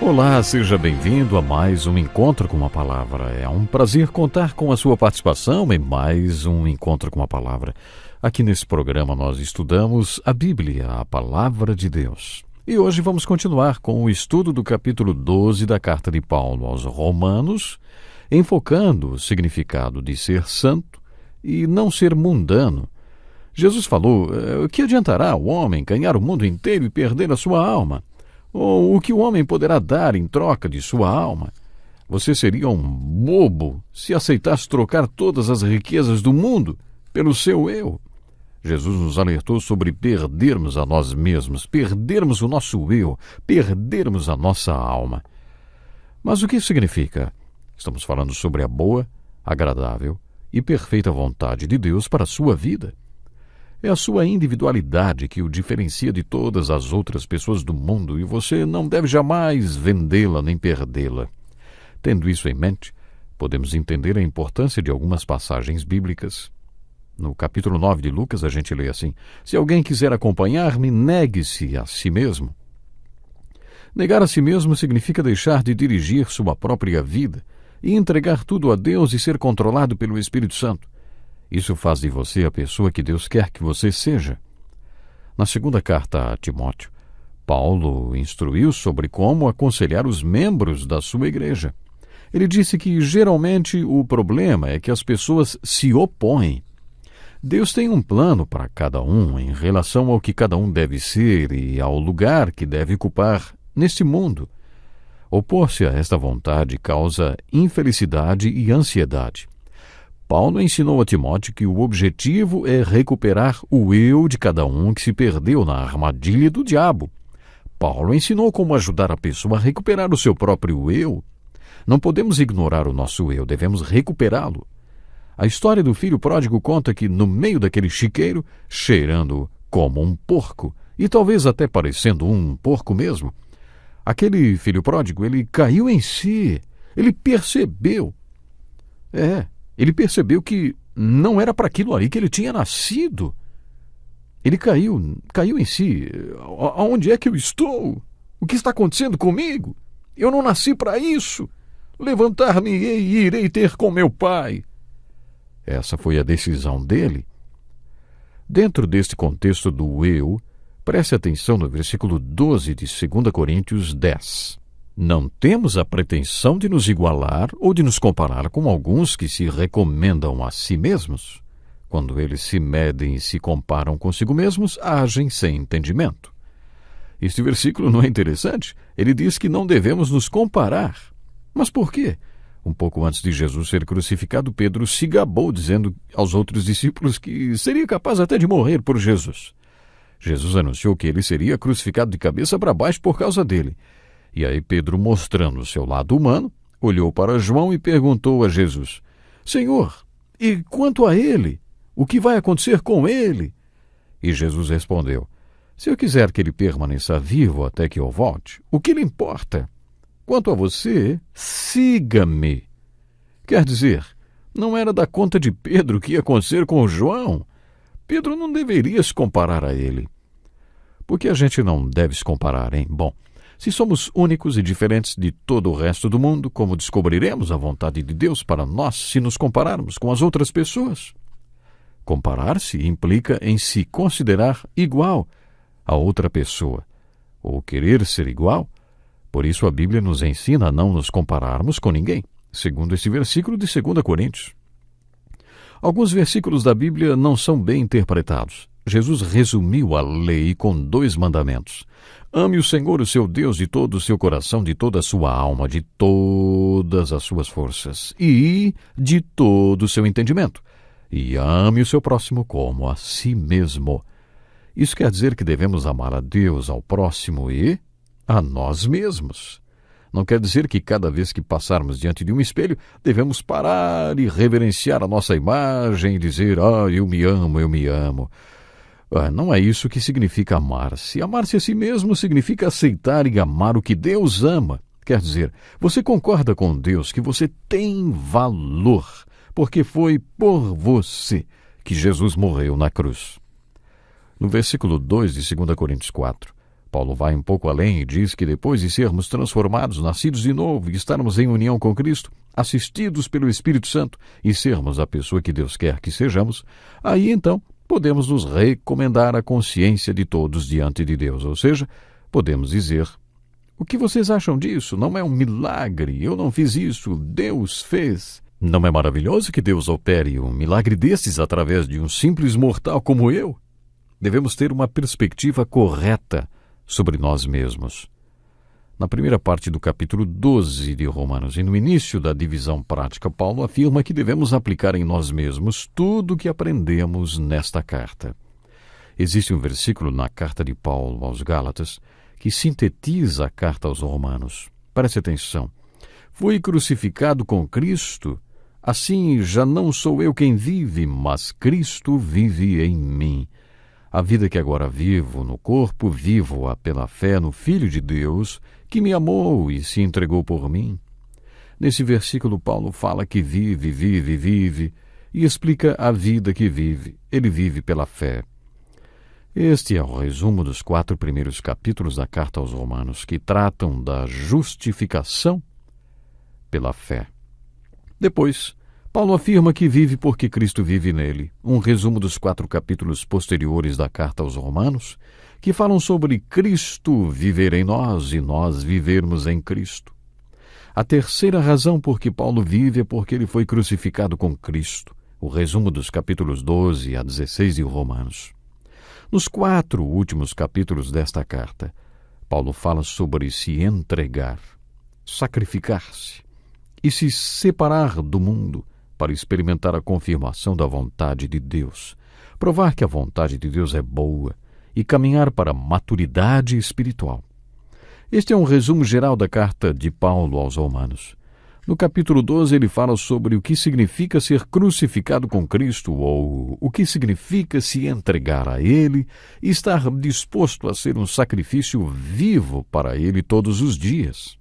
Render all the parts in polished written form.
Olá, seja bem-vindo a mais um Encontro com a Palavra. É um prazer contar com a sua participação em mais um Encontro com a Palavra. Aqui nesse programa nós estudamos a Bíblia, a Palavra de Deus. E hoje vamos continuar com o estudo do capítulo 12 da Carta de Paulo aos Romanos, enfocando o significado de ser santo e não ser mundano. Jesus falou: o que adiantará o homem ganhar o mundo inteiro e perder a sua alma? Ou o que o homem poderá dar em troca de sua alma? Você seria um bobo se aceitasse trocar todas as riquezas do mundo pelo seu eu. Jesus nos alertou sobre perdermos a nós mesmos, perdermos o nosso eu, perdermos a nossa alma. Mas o que isso significa? Estamos falando sobre a boa, agradável e perfeita vontade de Deus para a sua vida. É a sua individualidade que o diferencia de todas as outras pessoas do mundo e você não deve jamais vendê-la nem perdê-la. Tendo isso em mente, podemos entender a importância de algumas passagens bíblicas. No capítulo 9 de Lucas, a gente lê assim: se alguém quiser acompanhar-me, negue-se a si mesmo. Negar a si mesmo significa deixar de dirigir sua própria vida e entregar tudo a Deus e ser controlado pelo Espírito Santo. Isso faz de você a pessoa que Deus quer que você seja. Na segunda carta a Timóteo, Paulo instruiu sobre como aconselhar os membros da sua igreja. Ele disse que geralmente o problema é que as pessoas se opõem. Deus tem um plano para cada um em relação ao que cada um deve ser e ao lugar que deve ocupar neste mundo. Opor-se a esta vontade causa infelicidade e ansiedade. Paulo ensinou a Timóteo que o objetivo é recuperar o eu de cada um que se perdeu na armadilha do diabo. Paulo ensinou como ajudar a pessoa a recuperar o seu próprio eu. Não podemos ignorar o nosso eu, devemos recuperá-lo. A história do filho pródigo conta que, no meio daquele chiqueiro, cheirando como um porco, e talvez até parecendo um porco mesmo, aquele filho pródigo, ele caiu em si, ele percebeu. Ele percebeu que não era para aquilo ali que ele tinha nascido. Ele caiu em si. Aonde é que eu estou? O que está acontecendo comigo? Eu não nasci para isso. Levantar-me-ei e irei ter com meu pai. Essa foi a decisão dele. Dentro deste contexto do eu, preste atenção no versículo 12 de 2 Coríntios 10. Não temos a pretensão de nos igualar ou de nos comparar com alguns que se recomendam a si mesmos. Quando eles se medem e se comparam consigo mesmos, agem sem entendimento. Este versículo não é interessante? Ele diz que não devemos nos comparar. Mas por quê? Um pouco antes de Jesus ser crucificado, Pedro se gabou, dizendo aos outros discípulos que seria capaz até de morrer por Jesus. Jesus anunciou que ele seria crucificado de cabeça para baixo por causa dele. E aí Pedro, mostrando o seu lado humano, olhou para João e perguntou a Jesus: Senhor, e quanto a ele? O que vai acontecer com ele? E Jesus respondeu: se eu quiser que ele permaneça vivo até que eu volte, o que lhe importa? Quanto a você, siga-me. Quer dizer, não era da conta de Pedro o que ia acontecer com João. Pedro não deveria se comparar a ele. Por que a gente não deve se comparar, hein? Bom, se somos únicos e diferentes de todo o resto do mundo, como descobriremos a vontade de Deus para nós se nos compararmos com as outras pessoas? Comparar-se implica em se considerar igual a outra pessoa, ou querer ser igual. Por isso a Bíblia nos ensina a não nos compararmos com ninguém, segundo esse versículo de 2 Coríntios. Alguns versículos da Bíblia não são bem interpretados. Jesus resumiu a lei com 2 mandamentos. Ame o Senhor, o seu Deus, de todo o seu coração, de toda a sua alma, de todas as suas forças e de todo o seu entendimento. E ame o seu próximo como a si mesmo. Isso quer dizer que devemos amar a Deus, ao próximo e a nós mesmos. Não quer dizer que cada vez que passarmos diante de um espelho, devemos parar e reverenciar a nossa imagem e dizer: eu me amo, eu me amo. Não é isso que significa amar-se. Amar-se a si mesmo significa aceitar e amar o que Deus ama. Quer dizer, você concorda com Deus que você tem valor, porque foi por você que Jesus morreu na cruz. No versículo 2 de 2 Coríntios 4, Paulo vai um pouco além e diz que depois de sermos transformados, nascidos de novo e estarmos em união com Cristo, assistidos pelo Espírito Santo e sermos a pessoa que Deus quer que sejamos, aí então podemos nos recomendar à consciência de todos diante de Deus. Ou seja, podemos dizer: o que vocês acham disso? Não é um milagre? Eu não fiz isso, Deus fez. Não é maravilhoso que Deus opere um milagre desses através de um simples mortal como eu? Devemos ter uma perspectiva correta sobre nós mesmos. Na primeira parte do capítulo 12 de Romanos e no início da divisão prática, Paulo afirma que devemos aplicar em nós mesmos tudo o que aprendemos nesta carta. Existe um versículo na carta de Paulo aos Gálatas que sintetiza a carta aos Romanos. Preste atenção. Fui crucificado com Cristo, assim já não sou eu quem vive, mas Cristo vive em mim. A vida que agora vivo no corpo, vivo-a pela fé no Filho de Deus, que me amou e se entregou por mim. Nesse versículo, Paulo fala que vive, e explica a vida que vive. Ele vive pela fé. Este é o resumo dos 4 primeiros capítulos da carta aos Romanos, que tratam da justificação pela fé. Depois, Paulo afirma que vive porque Cristo vive nele. Um resumo dos 4 capítulos posteriores da carta aos Romanos, que falam sobre Cristo viver em nós e nós vivermos em Cristo. A terceira razão por que Paulo vive é porque ele foi crucificado com Cristo. O resumo dos capítulos 12 a 16 de Romanos. Nos 4 últimos capítulos desta carta, Paulo fala sobre se entregar, sacrificar-se e se separar do mundo para experimentar a confirmação da vontade de Deus, provar que a vontade de Deus é boa e caminhar para a maturidade espiritual. Este é um resumo geral da carta de Paulo aos Romanos. No capítulo 12 ele fala sobre o que significa ser crucificado com Cristo, ou o que significa se entregar a Ele e estar disposto a ser um sacrifício vivo para Ele todos os dias.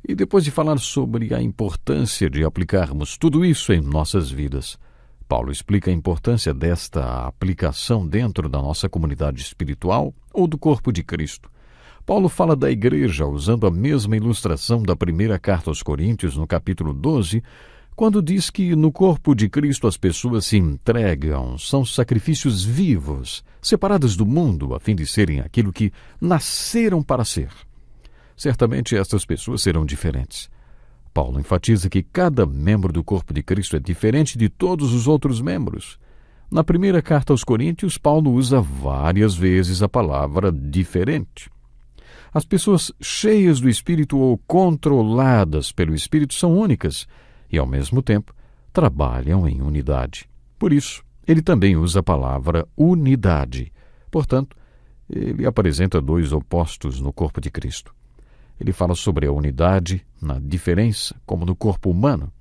E depois de falar sobre a importância de aplicarmos tudo isso em nossas vidas, Paulo explica a importância desta aplicação dentro da nossa comunidade espiritual ou do corpo de Cristo. Paulo fala da igreja usando a mesma ilustração da primeira carta aos Coríntios, no capítulo 12, quando diz que no corpo de Cristo as pessoas se entregam, são sacrifícios vivos, separadas do mundo, a fim de serem aquilo que nasceram para ser. Certamente estas pessoas serão diferentes. Paulo enfatiza que cada membro do corpo de Cristo é diferente de todos os outros membros. Na primeira carta aos Coríntios, Paulo usa várias vezes a palavra diferente. As pessoas cheias do Espírito ou controladas pelo Espírito são únicas e, ao mesmo tempo, trabalham em unidade. Por isso, ele também usa a palavra unidade. Portanto, ele apresenta 2 opostos no corpo de Cristo. Ele fala sobre a unidade na diferença, como no corpo humano.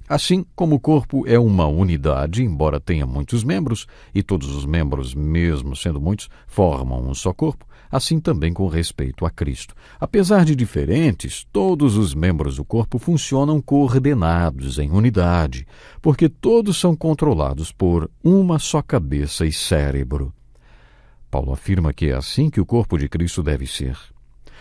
Assim como o corpo é uma unidade, embora tenha muitos membros, e todos os membros, mesmo sendo muitos, formam um só corpo, assim também com respeito a Cristo. Apesar de diferentes, todos os membros do corpo funcionam coordenados em unidade, porque todos são controlados por uma só cabeça e cérebro. Paulo afirma que é assim que o corpo de Cristo deve ser.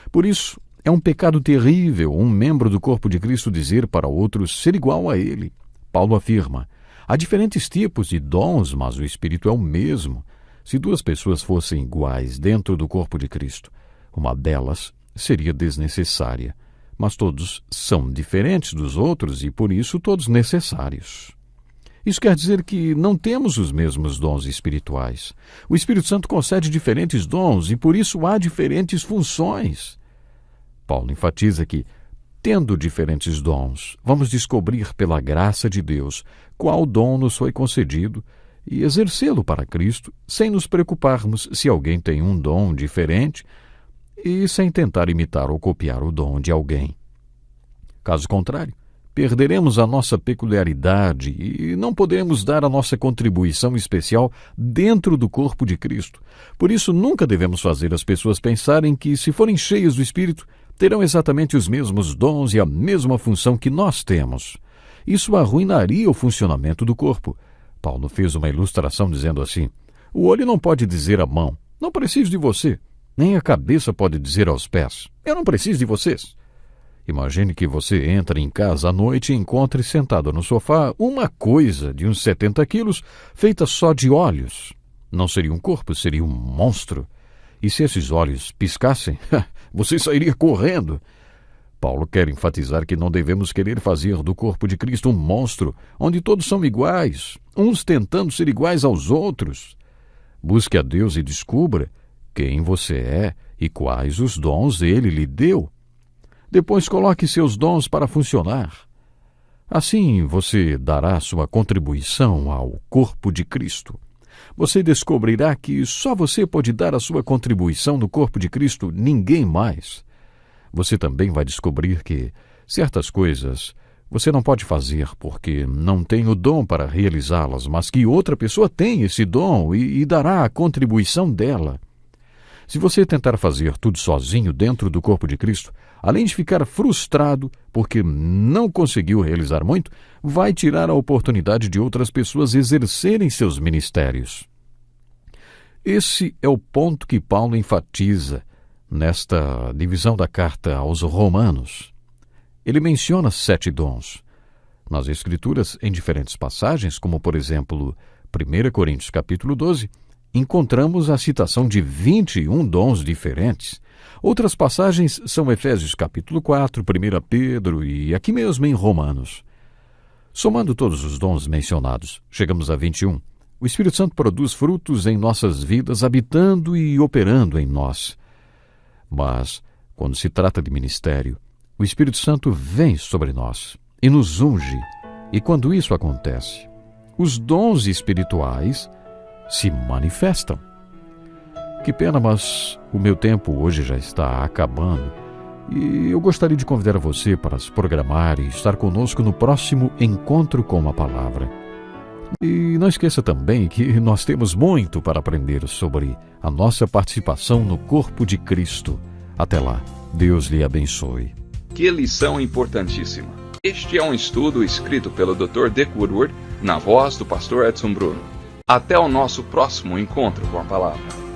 Por isso, é um pecado terrível um membro do corpo de Cristo dizer para outro ser igual a ele. Paulo afirma: há diferentes tipos de dons, mas o Espírito é o mesmo. Se 2 pessoas fossem iguais dentro do corpo de Cristo, uma delas seria desnecessária. Mas todos são diferentes dos outros e, por isso, todos necessários. Isso quer dizer que não temos os mesmos dons espirituais. O Espírito Santo concede diferentes dons e, por isso, há diferentes funções. Paulo enfatiza que, tendo diferentes dons, vamos descobrir pela graça de Deus qual dom nos foi concedido e exercê-lo para Cristo, sem nos preocuparmos se alguém tem um dom diferente e sem tentar imitar ou copiar o dom de alguém. Caso contrário, perderemos a nossa peculiaridade e não poderemos dar a nossa contribuição especial dentro do corpo de Cristo. Por isso, nunca devemos fazer as pessoas pensarem que, se forem cheias do Espírito, terão exatamente os mesmos dons e a mesma função que nós temos. Isso arruinaria o funcionamento do corpo. Paulo fez uma ilustração dizendo assim: o olho não pode dizer à mão: não preciso de você. Nem a cabeça pode dizer aos pés: eu não preciso de vocês. Imagine que você entra em casa à noite e encontre sentado no sofá uma coisa de uns 70 quilos feita só de olhos. Não seria um corpo, seria um monstro. E se esses olhos piscassem, você sairia correndo. Paulo quer enfatizar que não devemos querer fazer do corpo de Cristo um monstro, onde todos são iguais, uns tentando ser iguais aos outros. Busque a Deus e descubra quem você é e quais os dons Ele lhe deu. Depois coloque seus dons para funcionar. Assim você dará sua contribuição ao corpo de Cristo. Você descobrirá que só você pode dar a sua contribuição no corpo de Cristo, ninguém mais. Você também vai descobrir que certas coisas você não pode fazer porque não tem o dom para realizá-las, mas que outra pessoa tem esse dom e dará a contribuição dela. Se você tentar fazer tudo sozinho dentro do corpo de Cristo, além de ficar frustrado porque não conseguiu realizar muito, vai tirar a oportunidade de outras pessoas exercerem seus ministérios. Esse é o ponto que Paulo enfatiza nesta divisão da carta aos Romanos. Ele menciona 7 dons. Nas Escrituras, em diferentes passagens, como por exemplo, 1 Coríntios capítulo 12, encontramos a citação de 21 dons diferentes. Outras passagens são Efésios capítulo 4, 1 Pedro e aqui mesmo em Romanos. Somando todos os dons mencionados, chegamos a 21. O Espírito Santo produz frutos em nossas vidas, habitando e operando em nós. Mas, quando se trata de ministério, o Espírito Santo vem sobre nós e nos unge. E quando isso acontece, os dons espirituais se manifestam. Que pena, mas o meu tempo hoje já está acabando e eu gostaria de convidar você para se programar e estar conosco no próximo Encontro com a Palavra. E não esqueça também que nós temos muito para aprender sobre a nossa participação no corpo de Cristo. Até lá, Deus lhe abençoe. Que lição importantíssima! Este é um estudo escrito pelo Dr. Dick Woodward, na voz do pastor Edson Bruno. Até o nosso próximo Encontro com a Palavra.